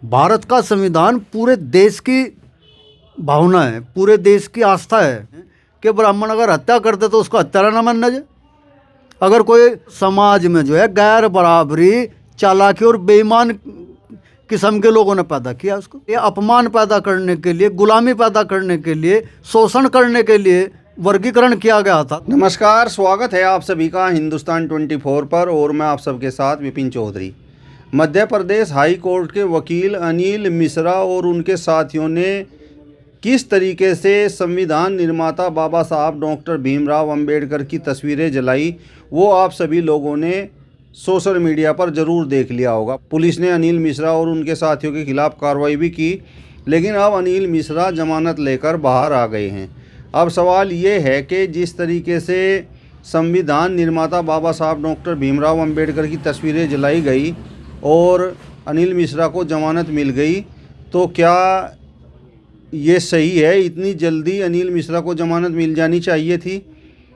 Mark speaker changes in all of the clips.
Speaker 1: भारत का संविधान पूरे देश की भावना है, पूरे देश की आस्था है कि ब्राह्मण अगर हत्या करते तो उसको हत्यारा न मानना चाहिए। अगर कोई समाज में जो है गैर बराबरी, चालाकी और बेईमान किस्म के लोगों ने पैदा किया, उसको ये अपमान पैदा करने के लिए, गुलामी पैदा करने के लिए, शोषण करने के लिए वर्गीकरण किया गया था।
Speaker 2: नमस्कार, स्वागत है आप सभी का हिंदुस्तान 24 पर और मैं आप सबके साथ विपिन चौधरी। मध्य प्रदेश हाई कोर्ट के वकील अनिल मिश्रा और उनके साथियों ने किस तरीके से संविधान निर्माता बाबा साहब डॉक्टर भीमराव अंबेडकर की तस्वीरें जलाई, वो आप सभी लोगों ने सोशल मीडिया पर ज़रूर देख लिया होगा। पुलिस ने अनिल मिश्रा और उनके साथियों के खिलाफ कार्रवाई भी की, लेकिन अब अनिल मिश्रा जमानत लेकर बाहर आ गए हैं। अब सवाल ये है कि जिस तरीके से संविधान निर्माता बाबा साहब डॉक्टर भीमराव अंबेडकर की तस्वीरें जलाई गई और अनिल मिश्रा को जमानत मिल गई, तो क्या ये सही है? इतनी जल्दी अनिल मिश्रा को जमानत मिल जानी चाहिए थी?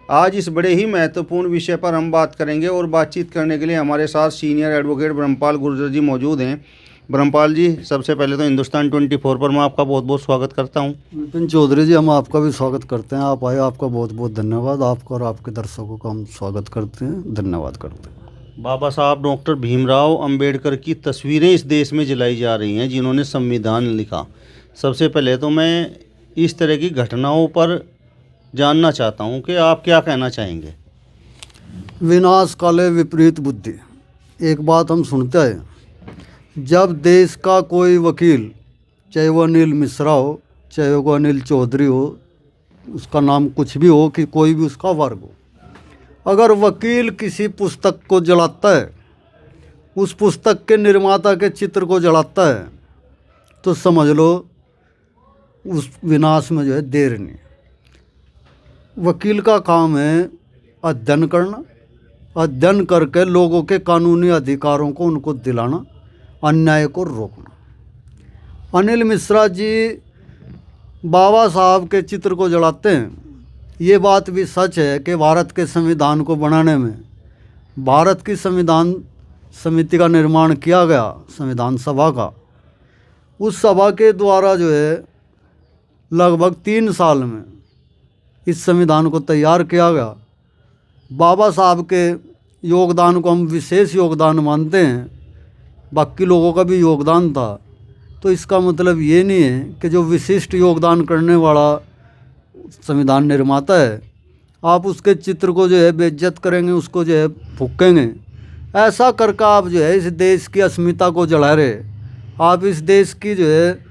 Speaker 2: आज इस बड़े ही महत्वपूर्ण विषय पर हम बात करेंगे और बातचीत करने के लिए हमारे साथ सीनियर एडवोकेट ब्रह्मपाल गुर्जर जी मौजूद हैं। ब्रह्मपाल जी, सबसे पहले तो हिंदुस्तान 24 पर मैं आपका बहुत बहुत स्वागत करता हूं।
Speaker 1: विपिन चौधरी जी, हम आपका भी स्वागत करते हैं। आप आए, आपका बहुत बहुत धन्यवाद। आपका और आपके दर्शकों का हम स्वागत करते हैं, धन्यवाद करते हैं।
Speaker 2: बाबा साहब डॉक्टर भीमराव अंबेडकर की तस्वीरें इस देश में जलाई जा रही हैं, जिन्होंने संविधान लिखा। सबसे पहले तो मैं इस तरह की घटनाओं पर जानना चाहता हूं कि आप क्या कहना चाहेंगे।
Speaker 1: विनाश काले विपरीत बुद्धि, एक बात हम सुनते हैं। जब देश का कोई वकील, चाहे वो अनिल मिश्रा हो, चाहे वो अनिल चौधरी हो, उसका नाम कुछ भी हो, कि कोई भी उसका वर्ग हो, अगर वकील किसी पुस्तक को जलाता है, उस पुस्तक के निर्माता के चित्र को जलाता है, तो समझ लो उस विनाश में जो है देर नहीं। वकील का काम है अध्ययन करना, अध्ययन करके लोगों के कानूनी अधिकारों को उनको दिलाना, अन्याय को रोकना। अनिल मिश्रा जी बाबा साहब के चित्र को जलाते हैं। ये बात भी सच है कि भारत के संविधान को बनाने में भारत की संविधान समिति का निर्माण किया गया, संविधान सभा का। उस सभा के द्वारा जो है लगभग 3 साल में इस संविधान को तैयार किया गया। बाबा साहब के योगदान को हम विशेष योगदान मानते हैं, बाकी लोगों का भी योगदान था। तो इसका मतलब ये नहीं है कि जो विशिष्ट योगदान करने वाला संविधान निर्माता है, आप उसके चित्र को जो है बेइज्जत करेंगे, उसको जो है फूकेंगे। ऐसा करके आप जो है इस देश की अस्मिता को जला रहे। आप इस देश की जो है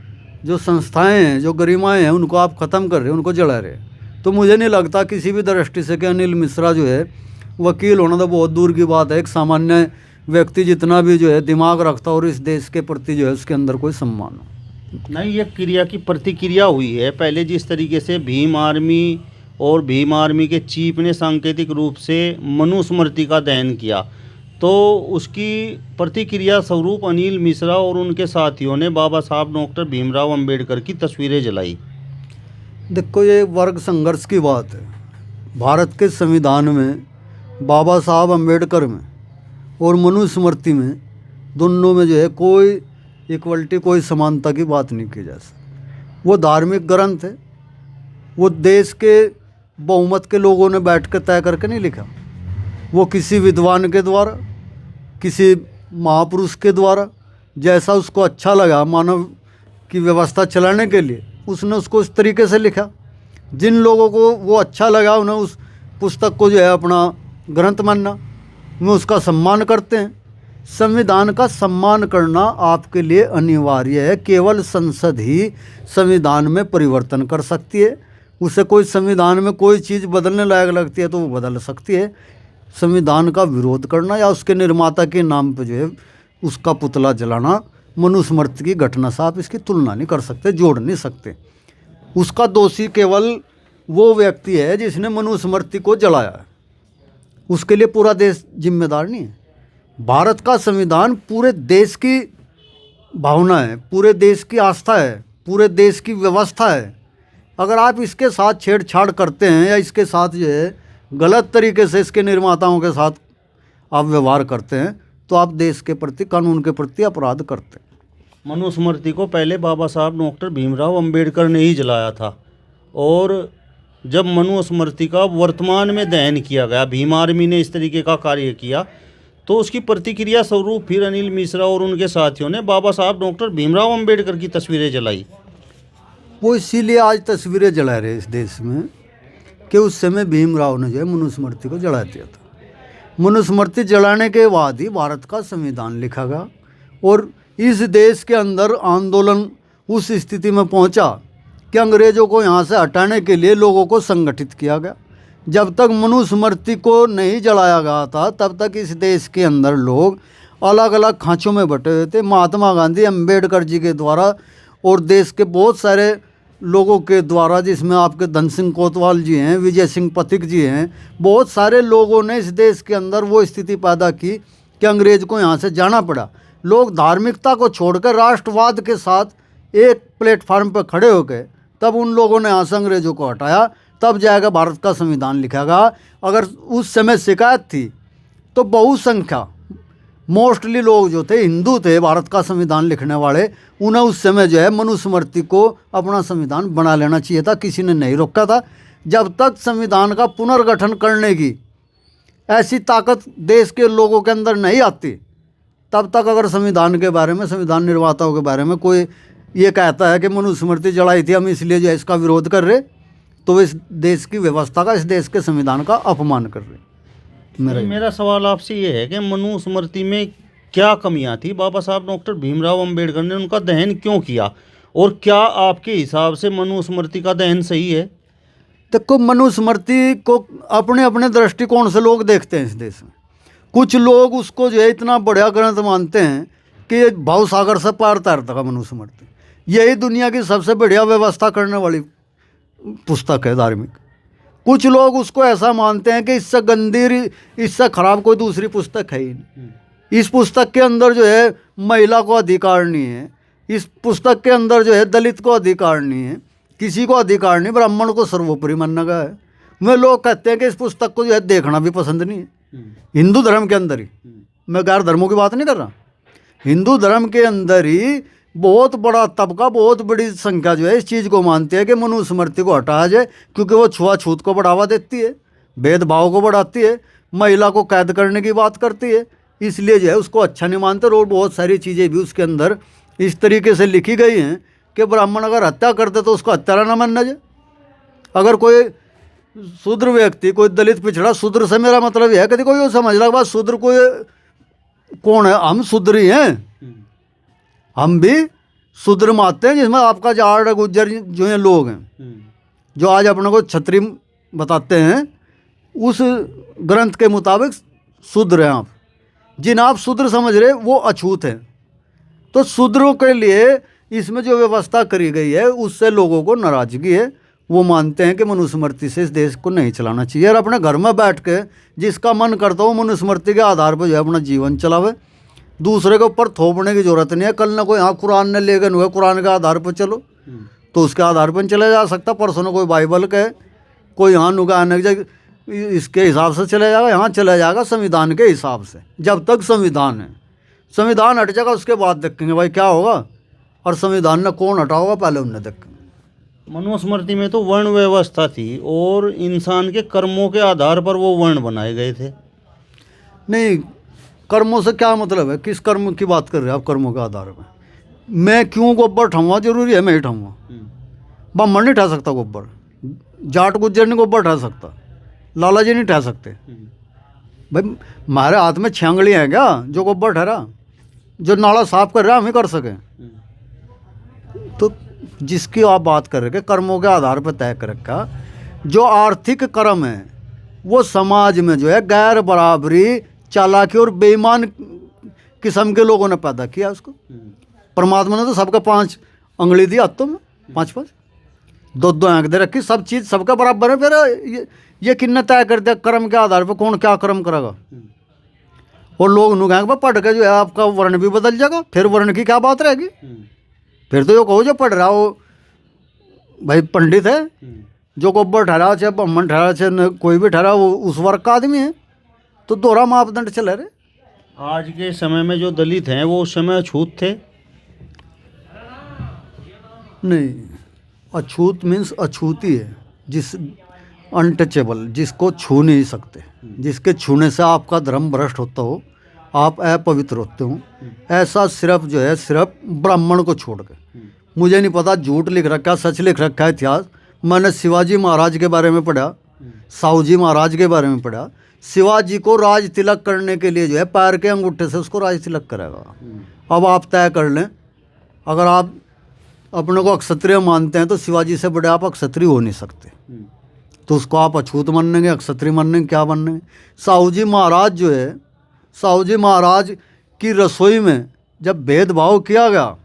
Speaker 1: जो संस्थाएं हैं, जो गरिमाएं हैं, उनको आप ख़त्म कर रहे, उनको जला रहे। तो मुझे नहीं लगता किसी भी दृष्टि से कि अनिल मिश्रा जो है वकील होना तो बहुत दूर की बात है। एक सामान्य व्यक्ति जितना भी जो है दिमाग रखता और इस देश के प्रति जो है उसके अंदर कोई सम्मान हो।
Speaker 2: नहीं, ये क्रिया की प्रतिक्रिया हुई है। पहले जिस तरीके से भीम आर्मी और भीम आर्मी के चीफ ने सांकेतिक रूप से मनुस्मृति का दहन किया, तो उसकी प्रतिक्रिया स्वरूप अनिल मिश्रा और उनके साथियों ने बाबा साहब डॉक्टर भीमराव अंबेडकर की तस्वीरें जलाई।
Speaker 1: देखो, ये वर्ग संघर्ष की बात है। भारत के संविधान में बाबा साहब अंबेडकर में और मनुस्मृति में, दोनों में जो है कोई इक्वलिटी, कोई समानता की बात नहीं की जा सकती। वो धार्मिक ग्रंथ है, वो देश के बहुमत के लोगों ने बैठ कर तय करके नहीं लिखा। वो किसी विद्वान के द्वारा, किसी महापुरुष के द्वारा, जैसा उसको अच्छा लगा मानव की व्यवस्था चलाने के लिए, उसने उसको इस तरीके से लिखा। जिन लोगों को वो अच्छा लगा उन्हें उस पुस्तक को जो है अपना ग्रंथ मानना, वो उसका सम्मान करते हैं। संविधान का सम्मान करना आपके लिए अनिवार्य है। केवल संसद ही संविधान में परिवर्तन कर सकती है। उसे कोई संविधान में कोई चीज़ बदलने लायक लगती है तो वो बदल सकती है। संविधान का विरोध करना या उसके निर्माता के नाम पर जो है उसका पुतला जलाना, मनुस्मृति की घटना से आप इसकी तुलना नहीं कर सकते, जोड़ नहीं सकते। उसका दोषी केवल वो व्यक्ति है जिसने मनुस्मृति को जलाया है, उसके लिए पूरा देश जिम्मेदार नहीं है। भारत का संविधान पूरे देश की भावना है, पूरे देश की आस्था है, पूरे देश की व्यवस्था है। अगर आप इसके साथ छेड़छाड़ करते हैं या इसके साथ जो है गलत तरीके से इसके निर्माताओं के साथ आप व्यवहार करते हैं, तो आप देश के प्रति, कानून के प्रति अपराध करते हैं।
Speaker 2: मनुस्मृति को पहले बाबा साहब डॉक्टर भीमराव अंबेडकर ने ही जलाया था, और जब मनुस्मृति का वर्तमान में दहन किया गया, भीम आर्मी ने इस तरीके का कार्य किया, तो उसकी प्रतिक्रिया स्वरूप फिर अनिल मिश्रा और उनके साथियों ने बाबा साहब डॉक्टर भीमराव अंबेडकर की तस्वीरें जलाई।
Speaker 1: वो इसीलिए आज तस्वीरें जला रहे इस देश में कि उस समय भीमराव ने जो है मनुस्मृति को जला दिया था। मनुस्मृति जलाने के बाद ही भारत का संविधान लिखा गया, और इस देश के अंदर आंदोलन उस स्थिति में पहुंचा कि अंग्रेज़ों को यहाँ से हटाने के लिए लोगों को संगठित किया गया। जब तक मनुस्मृति को नहीं जलाया गया था तब तक इस देश के अंदर लोग अलग अलग खाँचों में बटे हुए थे। महात्मा गांधी, अम्बेडकर जी के द्वारा और देश के बहुत सारे लोगों के द्वारा, जिसमें आपके धन सिंह कोतवाल जी हैं, विजय सिंह पथिक जी हैं, बहुत सारे लोगों ने इस देश के अंदर वो स्थिति पैदा की कि अंग्रेज़ को यहाँ से जाना पड़ा। लोग धार्मिकता को छोड़कर राष्ट्रवाद के साथ एक प्लेटफार्म पर खड़े हो गए, तब उन लोगों ने यहाँ से अंग्रेज़ों को हटाया, तब जाएगा भारत का संविधान लिखा गया। अगर उस समय शिकायत थी तो बहुसंख्या मोस्टली लोग जो थे हिंदू थे, भारत का संविधान लिखने वाले, उन्हें उस समय जो है मनुस्मृति को अपना संविधान बना लेना चाहिए था। किसी ने नहीं रोका था। जब तक संविधान का पुनर्गठन करने की ऐसी ताकत देश के लोगों के अंदर नहीं आती, तब तक अगर संविधान के बारे में, संविधान निर्माताओं के बारे में कोई ये कहता है कि मनुस्मृति जलाई थी, हम इसलिए जो है इसका विरोध कर रहे, तो इस देश की व्यवस्था का, इस देश के संविधान का अपमान कर रहे।
Speaker 2: मेरा सवाल आपसे ये है कि मनुस्मृति में क्या कमियां थी? बाबा साहब डॉक्टर भीमराव अंबेडकर ने उनका दहन क्यों किया, और क्या आपके हिसाब से मनुस्मृति का दहन सही है?
Speaker 1: देखो, मनुस्मृति को अपने अपने दृष्टिकोण से लोग देखते हैं इस देश में। कुछ लोग उसको जो है इतना बढ़िया ग्रंथ मानते हैं कि ये भाव सागर से पार तैरता है। मनुस्मृति यही दुनिया की सबसे बढ़िया व्यवस्था करने वाली पुस्तक है, धार्मिक। कुछ लोग उसको ऐसा मानते हैं कि इससे गंदी, इससे खराब कोई दूसरी पुस्तक है ही नहीं। इस पुस्तक के अंदर जो है महिला को अधिकार नहीं है, इस पुस्तक के अंदर जो है दलित को अधिकार नहीं है, किसी को अधिकार नहीं, ब्राह्मण को सर्वोपरि माना गया है। वे लोग कहते हैं कि इस पुस्तक को जो है देखना भी पसंद नहीं है। हिंदू धर्म के अंदर ही, मैं गैर धर्मों की बात नहीं कर रहा, हिंदू धर्म के अंदर ही बहुत बड़ा तबका, बहुत बड़ी संख्या जो है इस चीज़ को मानती है कि मनुस्मृति को हटाया जाए, क्योंकि वो छुआछूत को बढ़ावा देती है, भेदभाव को बढ़ाती है, महिला को कैद करने की बात करती है, इसलिए जो है उसको अच्छा नहीं मानते। और बहुत सारी चीज़ें भी उसके अंदर इस तरीके से लिखी गई हैं कि ब्राह्मण अगर हत्या करते तो उसको हत्यारा ना मानना जाए। अगर कोई शूद्र व्यक्ति, कोई दलित पिछड़ा, शूद्र से मेरा मतलब यह है कि कोई समझ रहा बात, शूद्र कोई कौन है? हम शूद्र ही हैं, हम भी शूद्र मानते हैं, जिसमें आपका जाट गुज्जर जो हैं लोग हैं, जो आज अपने को क्षत्रिय बताते हैं, उस ग्रंथ के मुताबिक शूद्र हैं आप। जिन आप शूद्र समझ रहे वो अछूत हैं। तो शूद्रों के लिए इसमें जो व्यवस्था करी गई है उससे लोगों को नाराज़गी है। वो मानते हैं कि मनुस्मृति से इस देश को नहीं चलाना चाहिए, और अपने घर में बैठ के जिसका मन करता हो मनुस्मृति के आधार पर जो है अपना जीवन चलावे। दूसरे के ऊपर थोपने की जरूरत नहीं है। कल ना कोई हाँ कुरान ने लेकर हुए, कुरान के आधार पर चलो, तो उसके आधार पर चला जा सकता। परसों कोई बाइबल कहे, कोई यहाँ नुगाने इसके हिसाब से चला जाएगा, यहाँ चला जाएगा संविधान के हिसाब से। जब तक संविधान है, संविधान हट जाएगा उसके बाद देखेंगे भाई क्या होगा, और संविधान ने कौन हटा होगा पहले उन्हें देखेंगे।
Speaker 2: मनुस्मृति में तो वर्ण व्यवस्था थी, और इंसान के कर्मों के आधार पर वो वर्ण बनाए गए थे।
Speaker 1: नहीं, कर्मों से क्या मतलब है? किस कर्म की बात कर रहे हैं आप? कर्मों के आधार पर मैं क्यों गोबर ठाऊँगा? जरूरी है मैं ही ठाऊँगा? ब्राह्मण नहीं ठा सकता गोबर, जाट गुज्जर नहीं गोबर ठा सकता, लाला जी नहीं ठा सकते। भाई हमारे हाथ में छांगड़ियाँ हैं क्या जो गोबर ठहरा? जो नाला साफ कर रहा है हम ही कर सकें? तो जिसकी आप बात कर रहे हैं कर्मों के आधार पर तय कर रखा, जो आर्थिक कर्म है वो समाज में जो है गैर बराबरी, चालाकी और बेईमान किस्म के लोगों ने पैदा किया उसको। परमात्मा ने तो सबका 5 अंगली दी हाथों में, 5-5, 2-2 आंख दे रखी, सब चीज़ सबका बराबर है। फिर ये किन्ने तय कर दिया कर्म के आधार पर कौन क्या कर्म करेगा? और लोग नुगाएंगे पर पढ़ के जो है आपका वर्ण भी बदल जाएगा, फिर वर्ण की क्या बात रहेगी? फिर तो ये कहो जो पढ़ रहा हो भाई पंडित है, जो गोबर ठहरा चाहे ब्राह्मण ठहरा चाहे कोई भी ठहरा, वो उस वर्ग का आदमी है। तो दोहरा मापदंड चले रहे।
Speaker 2: आज के समय में जो दलित हैं वो उस समय अछूत थे?
Speaker 1: नहीं, अछूत मीन्स अछूती है, जिस अनटचेबल, जिसको छू नहीं सकते, जिसके छूने से आपका धर्म भ्रष्ट होता हो, आप अपवित्र होते हो, ऐसा सिर्फ जो है सिर्फ ब्राह्मण को छोड़ के। मुझे नहीं पता झूठ लिख रखा सच लिख रखा है इतिहास। मैंने शिवाजी महाराज के बारे में पढ़ा, साहू जी महाराज के बारे में पढ़ा। शिवाजी को राज तिलक करने के लिए जो है पैर के अंगूठे से उसको राज तिलक करेगा। अब आप तय कर लें, अगर आप अपने को अक्षत्रिय मानते हैं तो शिवाजी से बड़े आप अक्षत्रिय हो नहीं सकते, तो उसको आप अछूत मानेंगे, अक्षत्रिय मानेंगे, क्या मानेंगे। साहू जी महाराज जो है, साहू जी महाराज की रसोई में जब भेदभाव किया गया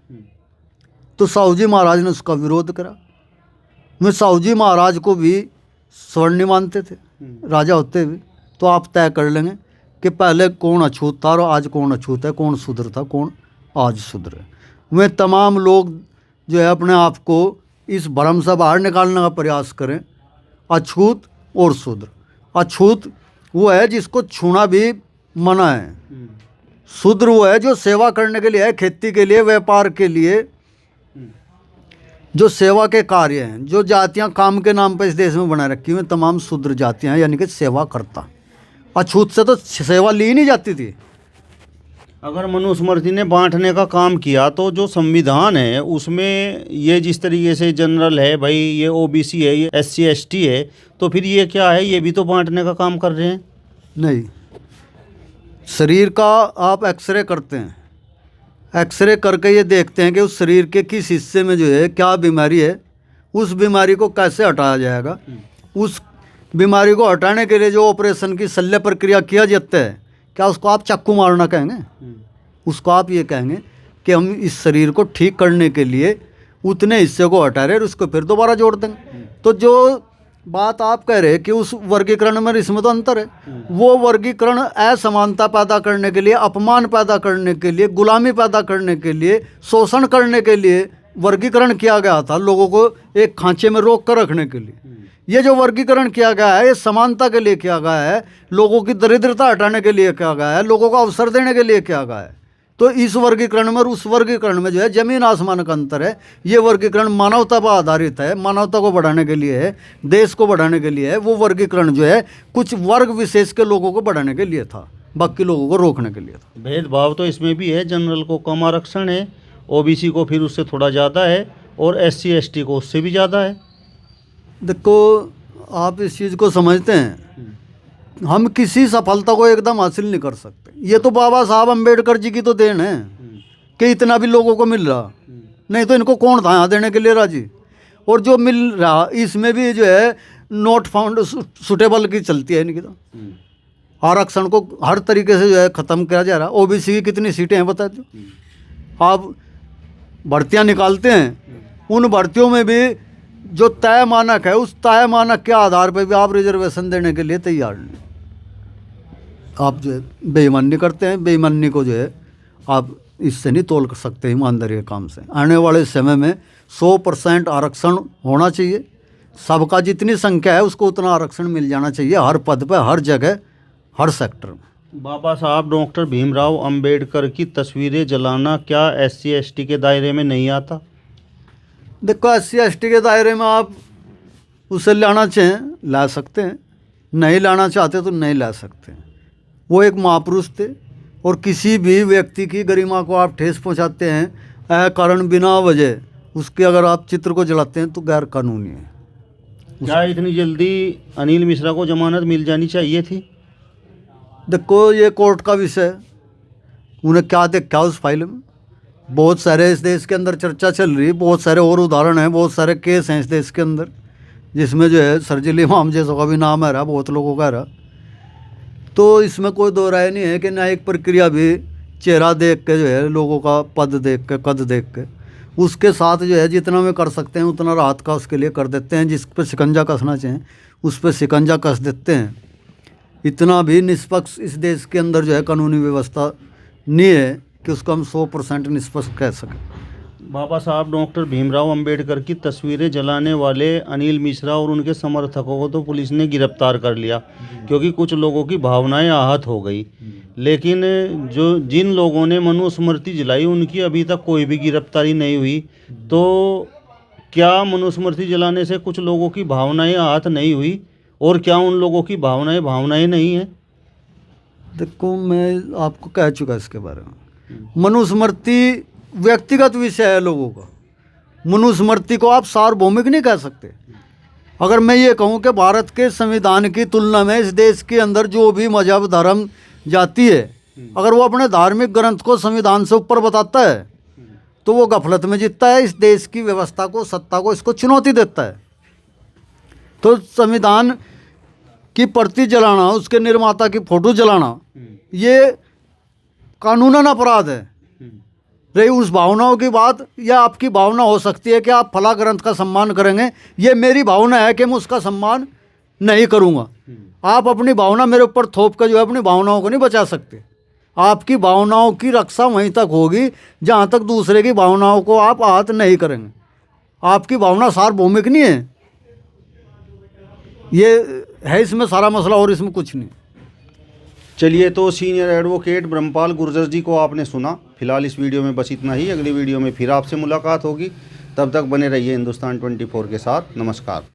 Speaker 1: तो साहू जी महाराज ने उसका विरोध करा। मैं साहू जी महाराज को भी स्वर्ण मानते थे राजा होते हुए। तो आप तय कर लेंगे कि पहले कौन अछूत था और आज कौन अछूत है, कौन शूद्र था, कौन आज शूद्र है। वे तमाम लोग जो है अपने आप को इस भ्रम से बाहर निकालने का प्रयास करें। अछूत और शूद्र, अछूत वो है जिसको छूना भी मना है, शूद्र वो है जो सेवा करने के लिए है, खेती के लिए, व्यापार के लिए, जो सेवा के कार्य हैं। जो जातियां काम के नाम पर इस देश में बनाए रखी हुई तमाम शूद्र जातियां हैं, यानी कि सेवा करता। अछूत से तो सेवा ली नहीं जाती थी।
Speaker 2: अगर मनुस्मृति ने बांटने का काम किया तो जो संविधान है उसमें ये जिस तरीके से जनरल है भाई, ये ओबीसी है, ये SC ST है, तो फिर ये क्या है, ये भी तो बांटने का काम कर रहे हैं।
Speaker 1: नहीं, शरीर का आप एक्सरे करते हैं, एक्सरे करके ये देखते हैं कि उस शरीर के किस हिस्से में जो है क्या बीमारी है, उस बीमारी को कैसे हटाया जाएगा। उस बीमारी को हटाने के लिए जो ऑपरेशन की शल्य प्रक्रिया किया जाता है, क्या उसको आप चाकू मारना कहेंगे? उसको आप ये कहेंगे कि हम इस शरीर को ठीक करने के लिए उतने हिस्से को हटा रहे और उसको फिर दोबारा जोड़ देंगे। तो जो बात आप कह रहे हैं कि उस वर्गीकरण में इसमें तो अंतर है, वो वर्गीकरण असमानता पैदा करने के लिए, अपमान पैदा करने के लिए, गुलामी पैदा करने के लिए, शोषण करने के लिए वर्गीकरण किया गया था, लोगों को एक खांचे में रोक कर रखने के लिए। ये जो वर्गीकरण किया गया है ये समानता के लिए किया गया है, लोगों की दरिद्रता हटाने के लिए किया गया है, लोगों को अवसर देने के लिए किया गया है। तो इस वर्गीकरण में और उस वर्गीकरण में जो है जमीन आसमान का अंतर है। ये वर्गीकरण मानवता पर आधारित है, मानवता को बढ़ाने के लिए है, देश को बढ़ाने के लिए है। वो वर्गीकरण जो है कुछ वर्ग विशेष के लोगों को बढ़ाने के लिए था, बाकी लोगों को रोकने के लिए था।
Speaker 2: भेदभाव तो इसमें भी है, जनरल को कम आरक्षण है, ओबीसी को फिर उससे थोड़ा ज़्यादा है और SC ST को उससे भी ज़्यादा है।
Speaker 1: देखो, आप इस चीज़ को समझते हैं, हम किसी सफलता को एकदम हासिल नहीं कर सकते। ये तो बाबा साहब अम्बेडकर जी की तो देन है कि इतना भी लोगों को मिल रहा, नहीं तो इनको कौन था यहाँ देने के लिए राजी। और जो मिल रहा इसमें भी जो है नॉट फाउंड सुटेबल की चलती है इनकी। तो आरक्षण को हर तरीके से जो है ख़त्म किया जा रहा। ओबीसी की कितनी सीटें हैं बता दो। आप भर्तियाँ निकालते हैं, उन भर्तियों में भी जो तय मानक है, उस तय मानक के आधार पर भी आप रिजर्वेशन देने के लिए तैयार नहीं। आप जो है बेईमानी करते हैं। बेईमानी को जो है आप इससे नहीं तोल सकते ईमानदारी के काम से। आने वाले समय में 100% आरक्षण होना चाहिए। सबका जितनी संख्या है उसको उतना आरक्षण मिल जाना चाहिए, हर पद पर, हर जगह, हर सेक्टर में।
Speaker 2: बाबा साहब डॉक्टर भीमराव अंबेडकर की तस्वीरें जलाना क्या SC ST के दायरे में नहीं आता?
Speaker 1: देखो, SC ST के दायरे में आप उसे लाना चाहें ला सकते हैं, नहीं लाना चाहते तो नहीं ला सकते। वो एक महापुरुष थे और किसी भी व्यक्ति की गरिमा को आप ठेस पहुंचाते हैं कारण बिना वजह, उसके अगर आप चित्र को जलाते हैं तो गैर कानूनी है।
Speaker 2: क्या इतनी जल्दी अनिल मिश्रा को जमानत मिल जानी चाहिए थी?
Speaker 1: देखो, ये कोर्ट का विषय है, उन्हें क्या देखा उस फाइल में। बहुत सारे इस देश के अंदर चर्चा चल रही है, बहुत सारे और उदाहरण हैं, बहुत सारे केस हैं इस देश के अंदर जिसमें जो है सर्जिल इमाम जैसों का भी नाम आ रहा, बहुत लोगों का रहा। तो इसमें कोई दो राय नहीं है कि न्यायिक प्रक्रिया भी चेहरा देख के जो है, लोगों का पद देख के, कद देख के, उसके साथ जो है जितना में कर सकते हैं उतना राहत का उसके लिए कर देते हैं। जिस पर शिकंजा कसना चाहें उस पर शिकंजा कस देते हैं। इतना भी निष्पक्ष इस देश के अंदर जो है कानूनी व्यवस्था नहीं है कि उसको हम 100% निष्पक्ष कह सकें।
Speaker 2: बाबा साहब डॉक्टर भीमराव अंबेडकर की तस्वीरें जलाने वाले अनिल मिश्रा और उनके समर्थकों को तो पुलिस ने गिरफ्तार कर लिया क्योंकि कुछ लोगों की भावनाएं आहत हो गई। लेकिन जिन लोगों ने मनुस्मृति जलाई उनकी अभी तक कोई भी गिरफ्तारी नहीं हुई। तो क्या मनुस्मृति जलाने से कुछ लोगों की भावनाएं आहत नहीं हुई, और क्या उन लोगों की भावनाएं नहीं हैं?
Speaker 1: देखो, मैं आपको कह चुका इसके बारे में। मनुस्मृति व्यक्तिगत विषय है लोगों का। मनुस्मृति को आप सार्वभौमिक नहीं कह सकते। अगर मैं ये कहूँ कि भारत के संविधान की तुलना में इस देश के अंदर जो भी मजहब धर्म जाति है, अगर वो अपने धार्मिक ग्रंथ को संविधान से ऊपर बताता है तो वो गफलत में जीतता है, इस देश की व्यवस्था को, सत्ता को, इसको चुनौती देता है। तो संविधान की प्रति जलाना, उसके निर्माता की फोटो जलाना, ये कानूनन अपराध है। रही उस भावनाओं की बात, या आपकी भावना हो सकती है कि आप फला ग्रंथ का सम्मान करेंगे, ये मेरी भावना है कि मैं उसका सम्मान नहीं करूँगा। आप अपनी भावना मेरे ऊपर थोप कर जो है अपनी भावनाओं को नहीं बचा सकते। आपकी भावनाओं की रक्षा वहीं तक होगी जहाँ तक दूसरे की भावनाओं को आप आहत नहीं करेंगे। आपकी भावना सार्वभौमिक नहीं है, ये है इसमें सारा मसला, और इसमें कुछ नहीं।
Speaker 2: चलिए, तो सीनियर एडवोकेट ब्रह्मपाल गुर्जर जी को आपने सुना। फिलहाल इस वीडियो में बस इतना ही। अगली वीडियो में फिर आपसे मुलाकात होगी। तब तक बने रहिए हिंदुस्तान 24 के साथ। नमस्कार।